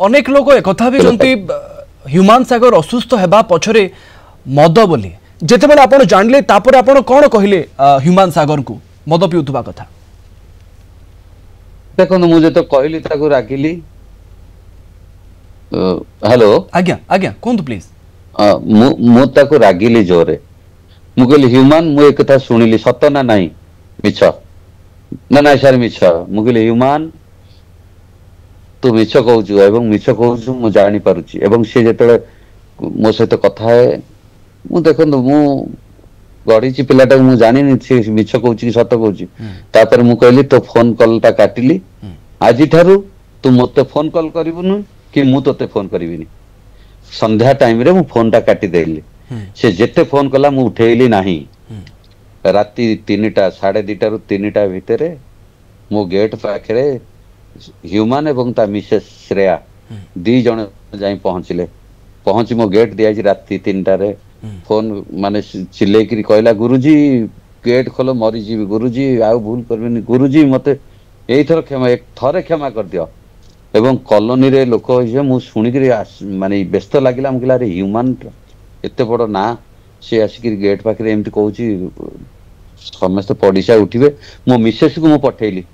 अनेक लोक एक भी कहते ह्यूमान सागर असुस्थ होगा पछरे मद बोली जिते बड़े आप जानले तापर आप कौन कहले ह्यूमान सागर को मद पिउथुबा कथा देखो मुझे तो कहली ताको रागिली हेलो आज्ञा आज्ञा कहतु प्लीज मु ताको रागिली जोरे मु कहली ह्यूमान मु एक कथा सुनिली सत ना नहीं मिछ ना ना सर मिछ मु कहली ह्यूमान तू मिछ कहूचु एवं मिछ कहूचु मु जानि पारुची एवं से जेतले मो सहित कथा है मु देखंतु मु गड़ीची पिलाटा मु जानि से मिछ कहूची कि सत कहूची तापर मु कहली तो फोन कॉल ता काटिली आज ठारू तू मते फोन कॉल करिवनु कि मु तते फोन करिविनी संध्या टाइम रे मु फोन टा काटी देली से जेते फोन कला मु उठेइली नाही राती 3टा 2:30 रु 3टा भितरे मो गेट पाखरे ह्यूमान एवं ता मिसेस श्रेया दी जण जाई पहुंची मो गेट दिया राती 3टा रे फोन माने चिल्ले करी कहला गुरुजी गेट खोलो मरी जी गुरुजी आउ भूल करबेनी गुरुजी मते एई थर क्षमा एक थरे क्षमा कर दियो एवं कॉलोनी रे लोक जे मु सुनी करी माने व्यस्त लागिला हम कहला रे ह्यूमान एते बड़ ना से आसिक गेट पाखरे एमती कहूची समस्त पड़िसा उठिबे मो मिसेस को मु पठेइली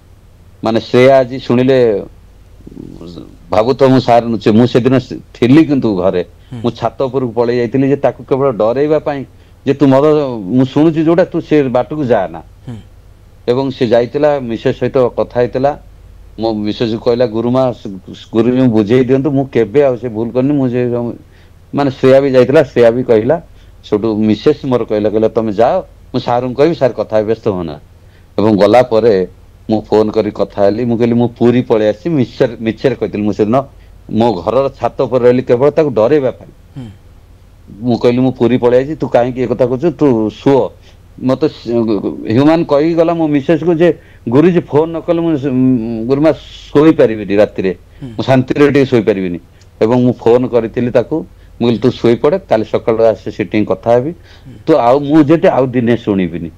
माने से आज शुणिले भाबु तो मु सार मु से दिन थिली किंतु घरे मु छात ऊपर पळे जाइतिली जे ताकू केवल डरेबा पई जे तू मद मु सुनुची जोडा तू से बाटू को जा ना एवं से जाइतिला मिसेस सहित कथा हैतिला मो मिसेस कहला गुरुमा गुरुजी बुझेई दियंतु मु केबे आ से भूल करनी मुझे माने श्रेया भी जाइतिला श्रेया भी कहला छोटू मिसेस मोर कहला तमे जाओ मु सारू कहबी सार कथा व्यस्त होना एवं गला परे मु फोन करी कथा हली मु कहली मु पूरी पळे आसी मिचर कहतिल मु सेन मो घर छात पर रहली केवल ताको डरेबा पाई मु कहली मु पूरी पळे आसी तू काहे की कथा कहछु तू सुओ मते ह्यूमान कहि गला मो मिसेस को जे गुरुजी फोन न कल मु गुरुमा सोई परिबिनी राति रे मु शांति रे टे सोई परिबिनी एवं मु फोन करथिली ताको मु कहली तू सोई पड़े काली सकाळ आसे सिटिंग कथा हेबी तो आउ मु जेते आउ दिने सुनिबिनी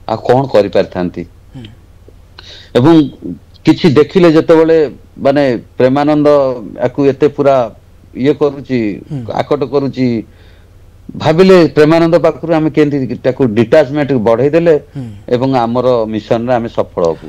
आ कोन करि परथांती एवं किछि देखिले जते बेले माने प्रेमानंद आकु एते पूरा ये करूची आकट करूची भाबिले प्रेमानंद पाखरु आमे केंती ताकु डिटैचमेंट बढ़ाई देले एवं हमर मिशन रे आमे सफल होबु।